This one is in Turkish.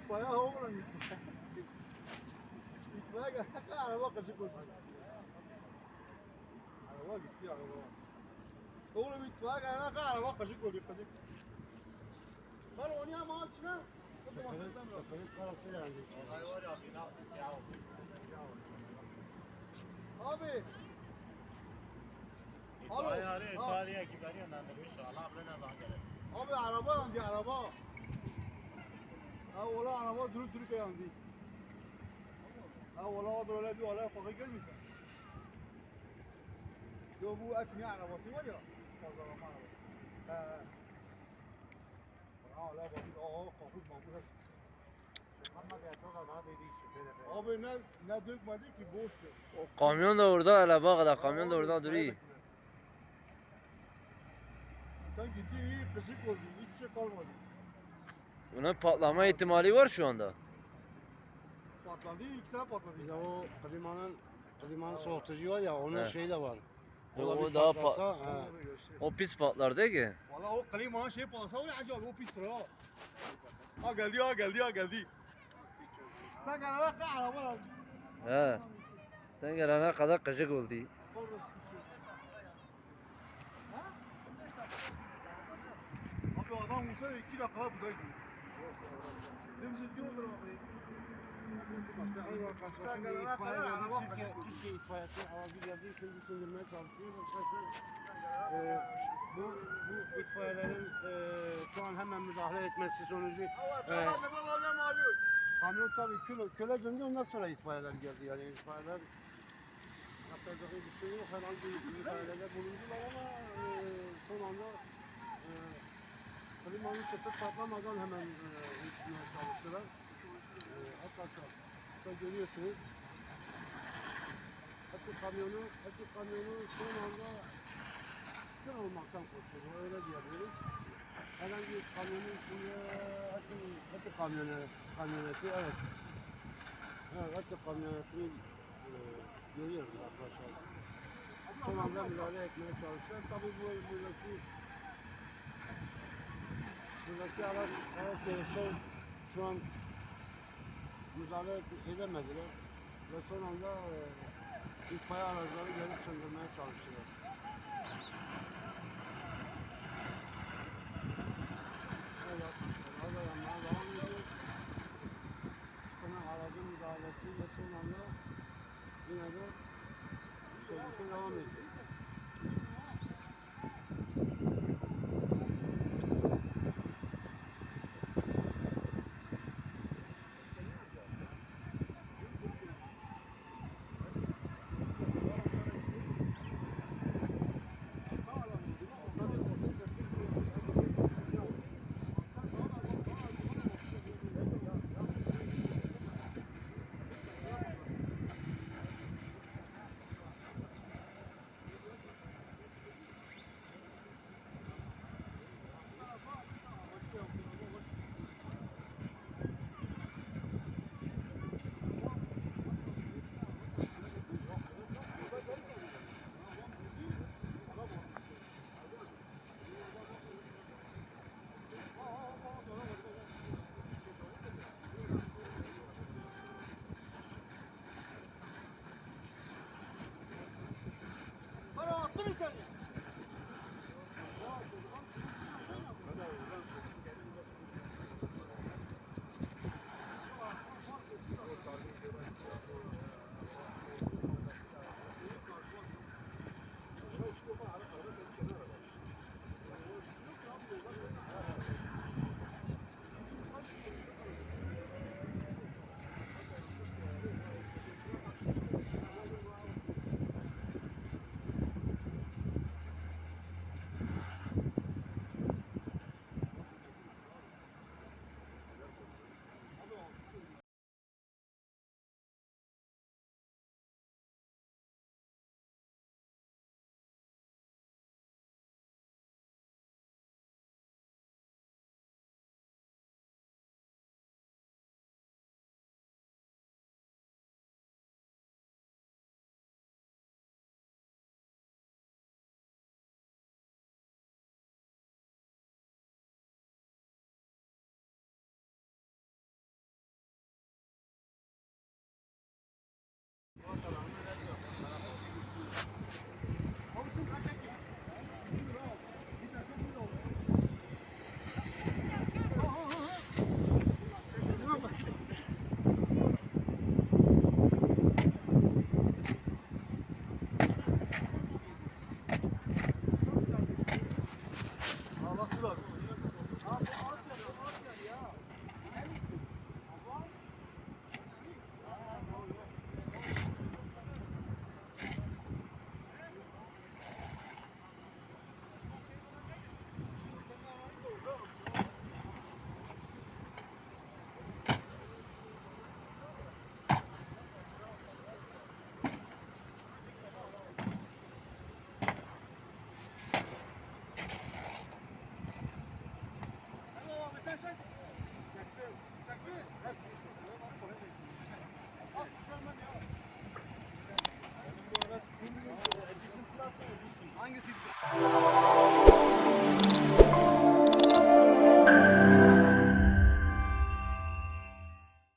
İtfaiye oğlum itfaiye. İtfaiye geldi. Araba kaçık oldu. Araba gitti araba. Oğlum itfaiye geldi. Araba kaçık oldu. Kaçık. Ben oynayamam ama içine. Kafanın parası yani. Abi. İtfaiye gideriyor lan demiş. Allah bilir ne zaman gelir. Abi araba yandı araba. Ha ola araba durup yandı. Ha ola o böyle bir olay falan gelmiş. Yo bu etmiyor arabası var ya. Pazarlama arabası. He. Ha ola bakın o kokuz mamur. Ama da çok daha dedi işte. Abi ne dökmedi ki boştu. Kamyon da orada hele bak hele kamyon da orada duruyor. Sen gitti iyi kısık oldu. Hiçbir şey kalmadı. Bunun patlama ihtimali var şu anda. Patladı, iki sene patladı. Bir de o klimanın soğutucu var ya, onun He. şeyi de var. O bir daha patlasa, he. O pis patlar değil ki. Valla o klima şey patlasa o ne acaba o pis sıra. Ha geldi. Sen gelene kadar araba lazım. He. Sen gelene kadar gıcık oldu. Abi adam olsa 2 dakika buradaydı. Dümdüz yoldur abi. Sen gelene kadar araba Türkiye itfaiyesi aracı geldiği için bir söndürmeye çalışıyor. Bu itfaiyelerin şu an hemen müdahale etmesi sonucu kamyon tabii köle döndü, ondan sonra itfaiyeler geldi. Yani itfaiyeler yapacak bir şey yok. Herhangi bir müdahalede bulundular ama son anda klimanın çöpe patlamadan hemen yıkmaya çalıştılar. Arkadaşlar görüyorsunuz. Açık kamyonu son anda kör olmaktan kurtuldu. Öyle diyebiliriz. Herhangi bir kamyonun içinde açık kamyoneti, evet. Evet, açık kamyonetini görüyoruz arkadaşlar. Son anda müdahale etmeye çalışacağız. Tabii buradaki araç şu an müdahale edemediler. Ve son anda itfaiye araçları gelip söndürmeye çalıştılar. Evet, araba yanmaya devam ediyor. Sana aracın müdahalesiyle son anda yine de tehlike devam ediyor. Hangisi?